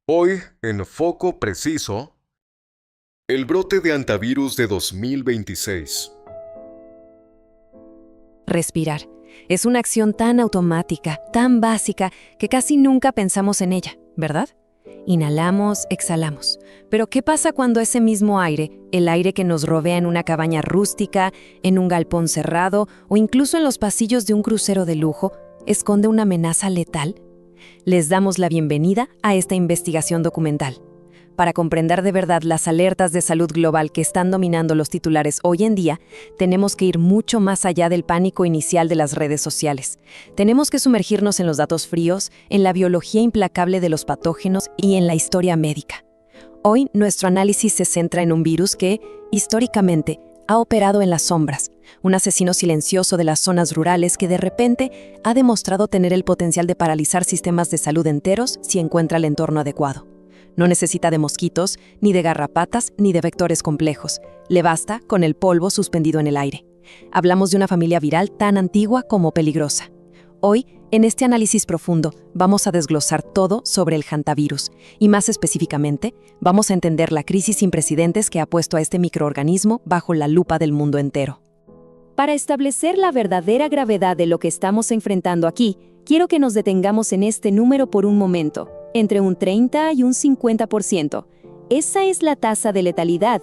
Hoy, en Foco Preciso, el brote de antivirus de 2026. Respirar. Es una acción tan automática, tan básica, que casi nunca pensamos en ella, ¿verdad? Inhalamos, exhalamos. Pero ¿qué pasa cuando ese mismo aire, el aire que nos rodea en una cabaña rústica, en un galpón cerrado o incluso en los pasillos de un crucero de lujo, esconde una amenaza letal? Les damos la bienvenida a esta investigación documental. Para comprender de verdad las alertas de salud global que están dominando los titulares hoy en día, tenemos que ir mucho más allá del pánico inicial de las redes sociales. Tenemos que sumergirnos en los datos fríos, en la biología implacable de los patógenos y en la historia médica. Hoy, nuestro análisis se centra en un virus que, históricamente, ha operado en las sombras, un asesino silencioso de las zonas rurales que de repente ha demostrado tener el potencial de paralizar sistemas de salud enteros si encuentra el entorno adecuado. No necesita de mosquitos, ni de garrapatas, ni de vectores complejos. Le basta con el polvo suspendido en el aire. Hablamos de una familia viral tan antigua como peligrosa. Hoy, en este análisis profundo, vamos a desglosar todo sobre el hantavirus y más específicamente, vamos a entender la crisis sin precedentes que ha puesto a este microorganismo bajo la lupa del mundo entero. Para establecer la verdadera gravedad de lo que estamos enfrentando aquí, quiero que nos detengamos en este número por un momento, entre un 30 y un 50%. Esa es la tasa de letalidad.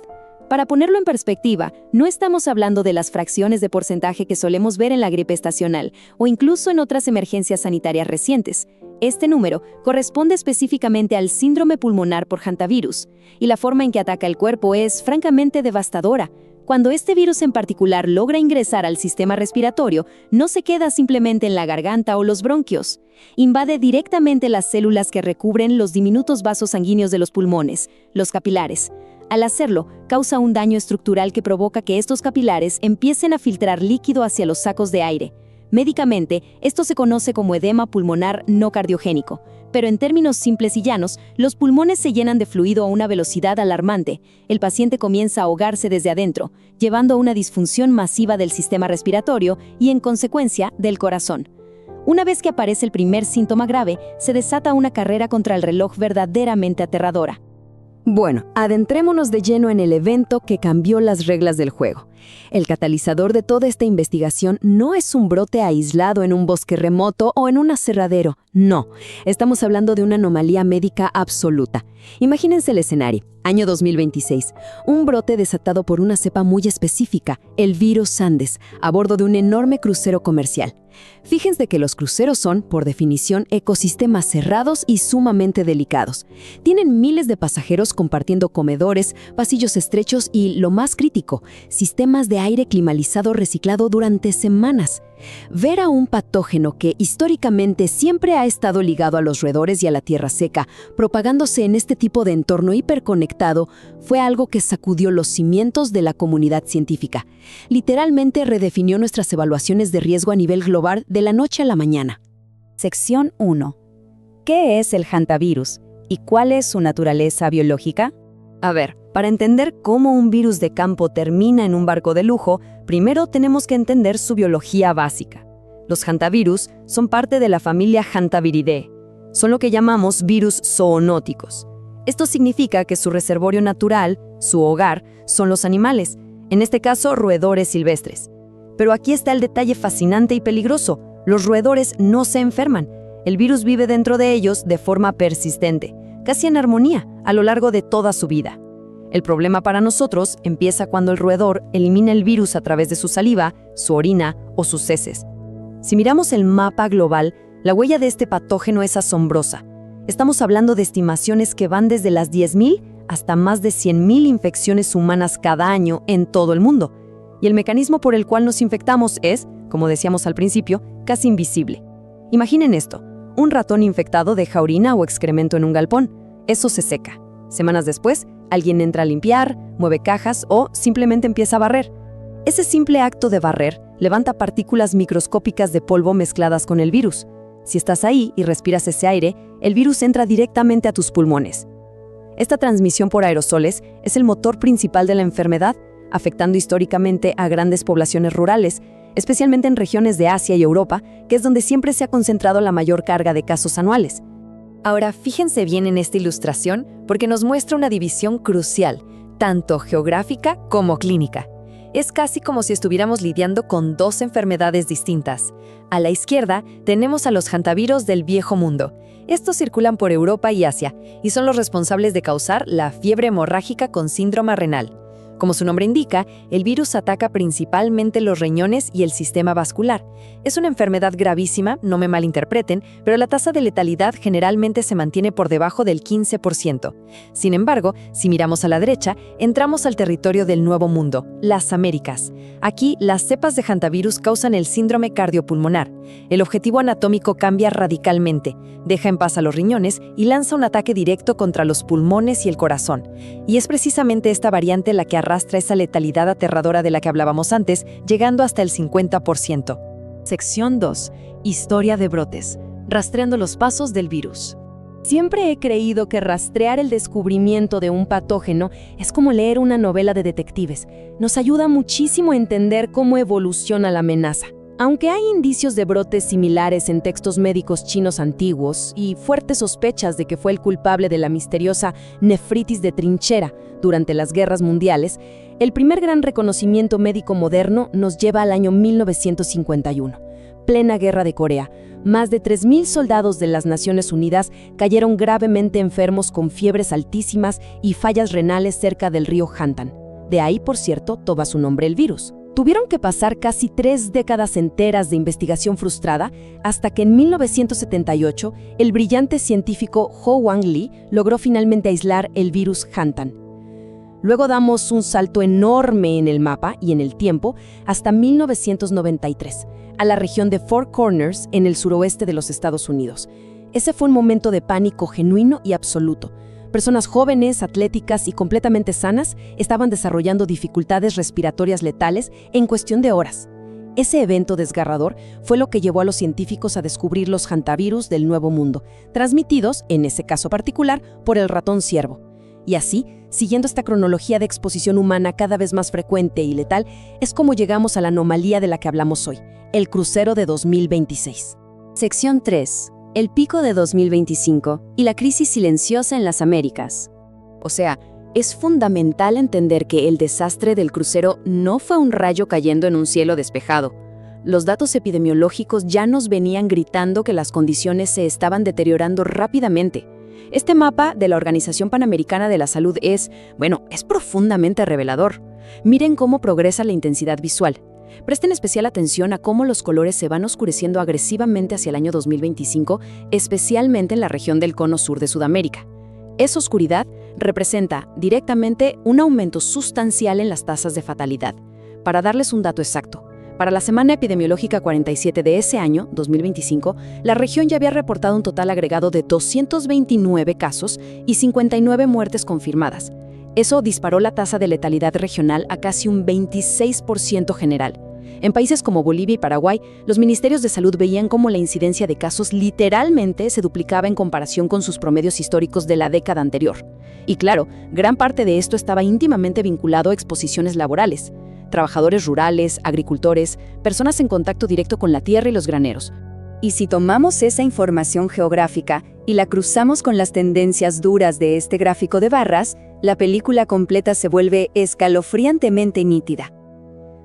Para ponerlo en perspectiva, no estamos hablando de las fracciones de porcentaje que solemos ver en la gripe estacional o incluso en otras emergencias sanitarias recientes. Este número corresponde específicamente al síndrome pulmonar por hantavirus, y la forma en que ataca el cuerpo es francamente devastadora. Cuando este virus en particular logra ingresar al sistema respiratorio, no se queda simplemente en la garganta o los bronquios. Invade directamente las células que recubren los diminutos vasos sanguíneos de los pulmones, los capilares. Al hacerlo, causa un daño estructural que provoca que estos capilares empiecen a filtrar líquido hacia los sacos de aire. Médicamente, esto se conoce como edema pulmonar no cardiogénico, pero en términos simples y llanos, los pulmones se llenan de fluido a una velocidad alarmante. El paciente comienza a ahogarse desde adentro, llevando a una disfunción masiva del sistema respiratorio y, en consecuencia, del corazón. Una vez que aparece el primer síntoma grave, se desata una carrera contra el reloj verdaderamente aterradora. Bueno, adentrémonos de lleno en el evento que cambió las reglas del juego. El catalizador de toda esta investigación no es un brote aislado en un bosque remoto o en un aserradero, no. Estamos hablando de una anomalía médica absoluta. Imagínense el escenario, año 2026, un brote desatado por una cepa muy específica, el virus Andes, a bordo de un enorme crucero comercial. Fíjense que los cruceros son, por definición, ecosistemas cerrados y sumamente delicados. Tienen miles de pasajeros compartiendo comedores, pasillos estrechos y, lo más crítico, sistemas de aire climatizado reciclado durante semanas. Ver a un patógeno que históricamente siempre ha estado ligado a los roedores y a la tierra seca, propagándose en este tipo de entorno hiperconectado, fue algo que sacudió los cimientos de la comunidad científica. Literalmente redefinió nuestras evaluaciones de riesgo a nivel global de la noche a la mañana. Sección 1. ¿Qué es el hantavirus y cuál es su naturaleza biológica? A ver, para entender cómo un virus de campo termina en un barco de lujo, primero tenemos que entender su biología básica. Los hantavirus son parte de la familia Hantaviridae. Son lo que llamamos virus zoonóticos. Esto significa que su reservorio natural, su hogar, son los animales, en este caso roedores silvestres. Pero aquí está el detalle fascinante y peligroso. Los roedores no se enferman. El virus vive dentro de ellos de forma persistente, casi en armonía, a lo largo de toda su vida. El problema para nosotros empieza cuando el roedor elimina el virus a través de su saliva, su orina o sus heces. Si miramos el mapa global, la huella de este patógeno es asombrosa. Estamos hablando de estimaciones que van desde las 10.000 hasta más de 100.000 infecciones humanas cada año en todo el mundo. Y el mecanismo por el cual nos infectamos es, como decíamos al principio, casi invisible. Imaginen esto. Un ratón infectado deja orina o excremento en un galpón. Eso se seca. Semanas después, alguien entra a limpiar, mueve cajas o simplemente empieza a barrer. Ese simple acto de barrer levanta partículas microscópicas de polvo mezcladas con el virus. Si estás ahí y respiras ese aire, el virus entra directamente a tus pulmones. Esta transmisión por aerosoles es el motor principal de la enfermedad, afectando históricamente a grandes poblaciones rurales, especialmente en regiones de Asia y Europa, que es donde siempre se ha concentrado la mayor carga de casos anuales. Ahora fíjense bien en esta ilustración porque nos muestra una división crucial, tanto geográfica como clínica. Es casi como si estuviéramos lidiando con dos enfermedades distintas. A la izquierda tenemos a los hantavirus del Viejo Mundo. Estos circulan por Europa y Asia y son los responsables de causar la fiebre hemorrágica con síndrome renal. Como su nombre indica, el virus ataca principalmente los riñones y el sistema vascular. Es una enfermedad gravísima, no me malinterpreten, pero la tasa de letalidad generalmente se mantiene por debajo del 15%. Sin embargo, si miramos a la derecha, entramos al territorio del Nuevo Mundo, las Américas. Aquí, las cepas de hantavirus causan el síndrome cardiopulmonar. El objetivo anatómico cambia radicalmente, deja en paz a los riñones y lanza un ataque directo contra los pulmones y el corazón. Y es precisamente esta variante la que arrastra esa letalidad aterradora de la que hablábamos antes, llegando hasta el 50%. Sección 2. Historia de brotes. Rastreando los pasos del virus. Siempre he creído que rastrear el descubrimiento de un patógeno es como leer una novela de detectives. Nos ayuda muchísimo a entender cómo evoluciona la amenaza. Aunque hay indicios de brotes similares en textos médicos chinos antiguos y fuertes sospechas de que fue el culpable de la misteriosa nefritis de trinchera durante las guerras mundiales, el primer gran reconocimiento médico moderno nos lleva al año 1951, plena guerra de Corea. Más de 3.000 soldados de las Naciones Unidas cayeron gravemente enfermos con fiebres altísimas y fallas renales cerca del río Hantan. De ahí, por cierto, toma su nombre el virus. Tuvieron que pasar casi 3 décadas enteras de investigación frustrada hasta que en 1978 el brillante científico Ho Wang Li logró finalmente aislar el virus Hantan. Luego damos un salto enorme en el mapa y en el tiempo hasta 1993, a la región de Four Corners en el suroeste de los Estados Unidos. Ese fue un momento de pánico genuino y absoluto. Personas jóvenes, atléticas y completamente sanas estaban desarrollando dificultades respiratorias letales en cuestión de horas. Ese evento desgarrador fue lo que llevó a los científicos a descubrir los hantavirus del Nuevo Mundo, transmitidos, en ese caso particular, por el ratón ciervo. Y así, siguiendo esta cronología de exposición humana cada vez más frecuente y letal, es como llegamos a la anomalía de la que hablamos hoy, el crucero de 2026. Sección 3. El pico de 2025 y la crisis silenciosa en las Américas. O sea, es fundamental entender que el desastre del crucero no fue un rayo cayendo en un cielo despejado. Los datos epidemiológicos ya nos venían gritando que las condiciones se estaban deteriorando rápidamente. Este mapa de la Organización Panamericana de la Salud es profundamente revelador. Miren cómo progresa la intensidad visual. Presten especial atención a cómo los colores se van oscureciendo agresivamente hacia el año 2025, especialmente en la región del cono sur de Sudamérica. Esa oscuridad representa directamente un aumento sustancial en las tasas de fatalidad. Para darles un dato exacto, para la semana epidemiológica 47 de ese año, 2025, la región ya había reportado un total agregado de 229 casos y 59 muertes confirmadas. Eso disparó la tasa de letalidad regional a casi un 26% general. En países como Bolivia y Paraguay, los ministerios de salud veían cómo la incidencia de casos literalmente se duplicaba en comparación con sus promedios históricos de la década anterior. Y claro, gran parte de esto estaba íntimamente vinculado a exposiciones laborales. Trabajadores rurales, agricultores, personas en contacto directo con la tierra y los graneros. Y si tomamos esa información geográfica y la cruzamos con las tendencias duras de este gráfico de barras, la película completa se vuelve escalofriantemente nítida.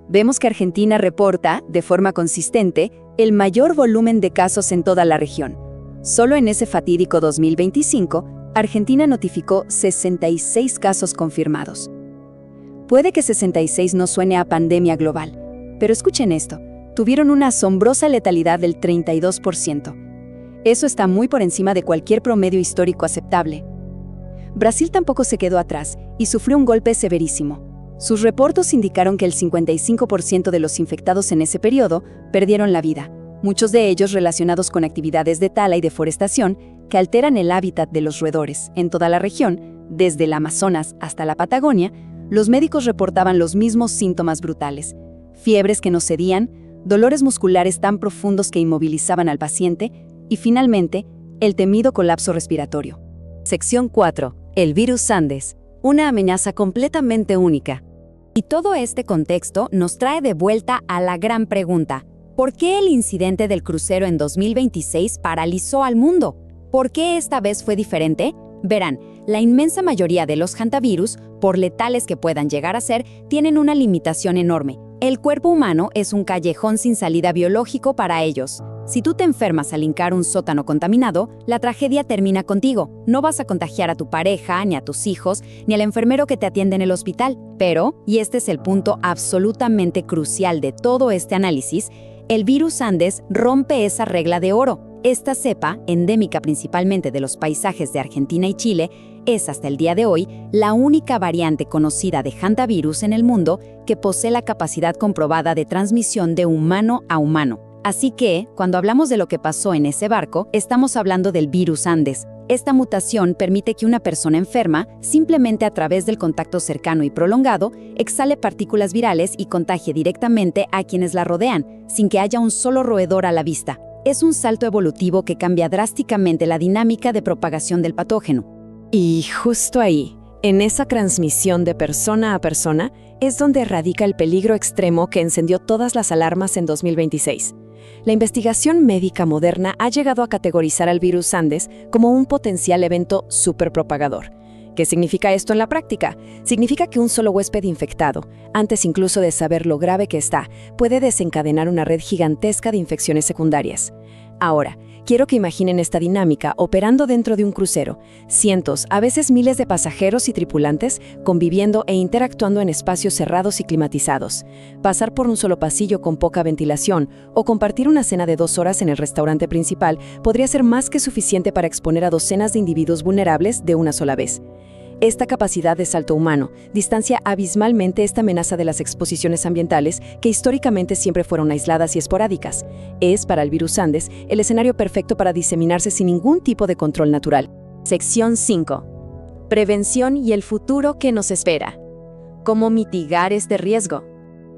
Vemos que Argentina reporta, de forma consistente, el mayor volumen de casos en toda la región. Solo en ese fatídico 2025, Argentina notificó 66 casos confirmados. Puede que 66 no suene a pandemia global, pero escuchen esto, tuvieron una asombrosa letalidad del 32%. Eso está muy por encima de cualquier promedio histórico aceptable. Brasil tampoco se quedó atrás y sufrió un golpe severísimo. Sus reportes indicaron que el 55% de los infectados en ese periodo perdieron la vida, muchos de ellos relacionados con actividades de tala y deforestación que alteran el hábitat de los roedores. En toda la región, desde el Amazonas hasta la Patagonia, los médicos reportaban los mismos síntomas brutales: fiebres que no cedían, dolores musculares tan profundos que inmovilizaban al paciente y, finalmente, el temido colapso respiratorio. Sección 4. El virus Andes, una amenaza completamente única. Y todo este contexto nos trae de vuelta a la gran pregunta: ¿por qué el incidente del crucero en 2026 paralizó al mundo? ¿Por qué esta vez fue diferente? Verán, la inmensa mayoría de los hantavirus, por letales que puedan llegar a ser, tienen una limitación enorme. El cuerpo humano es un callejón sin salida biológico para ellos. Si tú te enfermas al hincar un sótano contaminado, la tragedia termina contigo. No vas a contagiar a tu pareja, ni a tus hijos, ni al enfermero que te atiende en el hospital. Pero, y este es el punto absolutamente crucial de todo este análisis, el virus Andes rompe esa regla de oro. Esta cepa, endémica principalmente de los paisajes de Argentina y Chile, es hasta el día de hoy la única variante conocida de hantavirus en el mundo que posee la capacidad comprobada de transmisión de humano a humano. Así que, cuando hablamos de lo que pasó en ese barco, estamos hablando del virus Andes. Esta mutación permite que una persona enferma, simplemente a través del contacto cercano y prolongado, exhale partículas virales y contagie directamente a quienes la rodean, sin que haya un solo roedor a la vista. Es un salto evolutivo que cambia drásticamente la dinámica de propagación del patógeno. Y justo ahí, en esa transmisión de persona a persona, es donde radica el peligro extremo que encendió todas las alarmas en 2026. La investigación médica moderna ha llegado a categorizar al virus Andes como un potencial evento superpropagador. ¿Qué significa esto en la práctica? Significa que un solo huésped infectado, antes incluso de saber lo grave que está, puede desencadenar una red gigantesca de infecciones secundarias. Ahora, quiero que imaginen esta dinámica operando dentro de un crucero, cientos, a veces miles de pasajeros y tripulantes conviviendo e interactuando en espacios cerrados y climatizados. Pasar por un solo pasillo con poca ventilación o compartir una cena de 2 horas en el restaurante principal podría ser más que suficiente para exponer a docenas de individuos vulnerables de una sola vez. Esta capacidad de salto humano distancia abismalmente esta amenaza de las exposiciones ambientales que históricamente siempre fueron aisladas y esporádicas. Es, para el virus Andes, el escenario perfecto para diseminarse sin ningún tipo de control natural. Sección 5. Prevención y el futuro que nos espera. ¿Cómo mitigar este riesgo?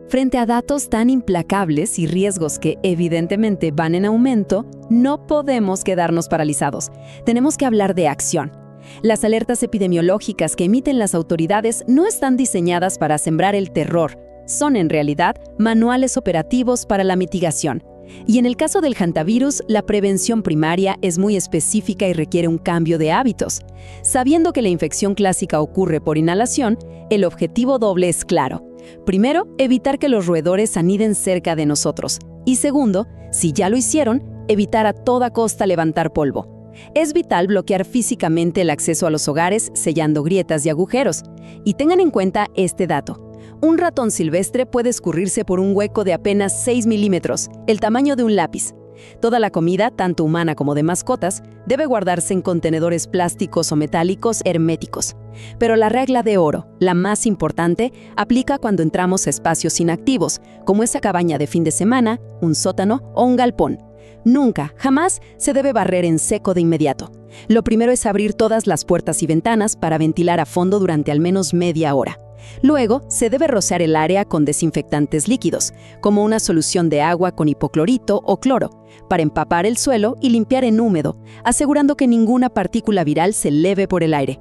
Frente a datos tan implacables y riesgos que evidentemente van en aumento, no podemos quedarnos paralizados. Tenemos que hablar de acción. Las alertas epidemiológicas que emiten las autoridades no están diseñadas para sembrar el terror, son en realidad manuales operativos para la mitigación. Y en el caso del hantavirus, la prevención primaria es muy específica y requiere un cambio de hábitos. Sabiendo que la infección clásica ocurre por inhalación, el objetivo doble es claro. Primero, evitar que los roedores aniden cerca de nosotros. Y segundo, si ya lo hicieron, evitar a toda costa levantar polvo. Es vital bloquear físicamente el acceso a los hogares, sellando grietas y agujeros. Y tengan en cuenta este dato. Un ratón silvestre puede escurrirse por un hueco de apenas 6 milímetros, el tamaño de un lápiz. Toda la comida, tanto humana como de mascotas, debe guardarse en contenedores plásticos o metálicos herméticos. Pero la regla de oro, la más importante, aplica cuando entramos a espacios inactivos, como esa cabaña de fin de semana, un sótano o un galpón. Nunca, jamás se debe barrer en seco de inmediato. Lo primero es abrir todas las puertas y ventanas para ventilar a fondo durante al menos media hora. Luego, se debe rociar el área con desinfectantes líquidos, como una solución de agua con hipoclorito o cloro, para empapar el suelo y limpiar en húmedo, asegurando que ninguna partícula viral se eleve por el aire.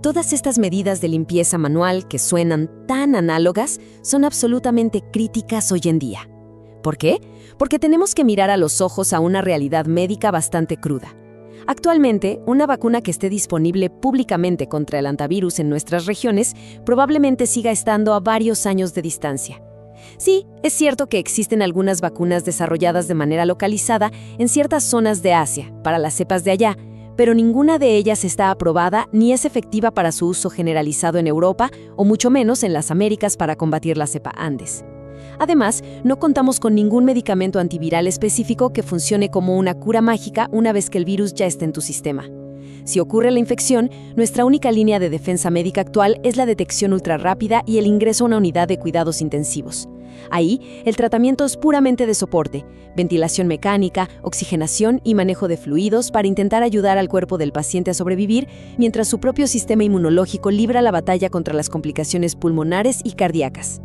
Todas estas medidas de limpieza manual que suenan tan análogas son absolutamente críticas hoy en día. ¿Por qué? Porque tenemos que mirar a los ojos a una realidad médica bastante cruda. Actualmente, una vacuna que esté disponible públicamente contra el hantavirus en nuestras regiones probablemente siga estando a varios años de distancia. Sí, es cierto que existen algunas vacunas desarrolladas de manera localizada en ciertas zonas de Asia, para las cepas de allá, pero ninguna de ellas está aprobada ni es efectiva para su uso generalizado en Europa o mucho menos en las Américas para combatir la cepa Andes. Además, no contamos con ningún medicamento antiviral específico que funcione como una cura mágica una vez que el virus ya esté en tu sistema. Si ocurre la infección, nuestra única línea de defensa médica actual es la detección ultrarrápida y el ingreso a una unidad de cuidados intensivos. Ahí, el tratamiento es puramente de soporte, ventilación mecánica, oxigenación y manejo de fluidos para intentar ayudar al cuerpo del paciente a sobrevivir mientras su propio sistema inmunológico libra la batalla contra las complicaciones pulmonares y cardíacas.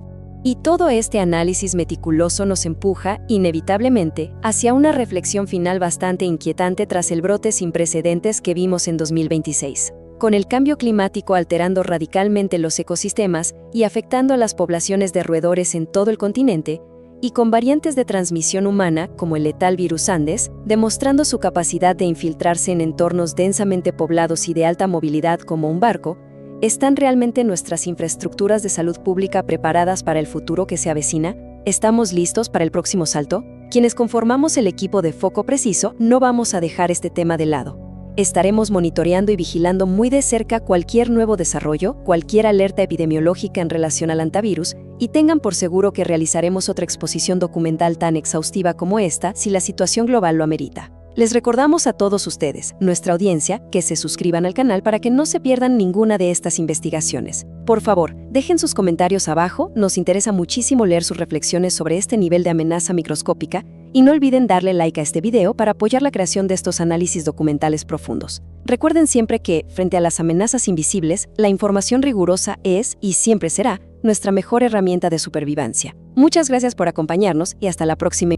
Y todo este análisis meticuloso nos empuja, inevitablemente, hacia una reflexión final bastante inquietante tras el brote sin precedentes que vimos en 2026. Con el cambio climático alterando radicalmente los ecosistemas y afectando a las poblaciones de roedores en todo el continente, y con variantes de transmisión humana, como el letal virus Andes, demostrando su capacidad de infiltrarse en entornos densamente poblados y de alta movilidad como un barco, ¿están realmente nuestras infraestructuras de salud pública preparadas para el futuro que se avecina? ¿Estamos listos para el próximo salto? Quienes conformamos el equipo de Foco Preciso no vamos a dejar este tema de lado. Estaremos monitoreando y vigilando muy de cerca cualquier nuevo desarrollo, cualquier alerta epidemiológica en relación al hantavirus, y tengan por seguro que realizaremos otra exposición documental tan exhaustiva como esta si la situación global lo amerita. Les recordamos a todos ustedes, nuestra audiencia, que se suscriban al canal para que no se pierdan ninguna de estas investigaciones. Por favor, dejen sus comentarios abajo, nos interesa muchísimo leer sus reflexiones sobre este nivel de amenaza microscópica, y no olviden darle like a este video para apoyar la creación de estos análisis documentales profundos. Recuerden siempre que, frente a las amenazas invisibles, la información rigurosa es, y siempre será, nuestra mejor herramienta de supervivencia. Muchas gracias por acompañarnos y hasta la próxima.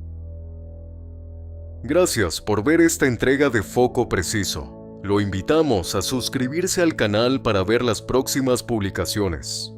Gracias por ver esta entrega de Foco Preciso. Lo invitamos a suscribirse al canal para ver las próximas publicaciones.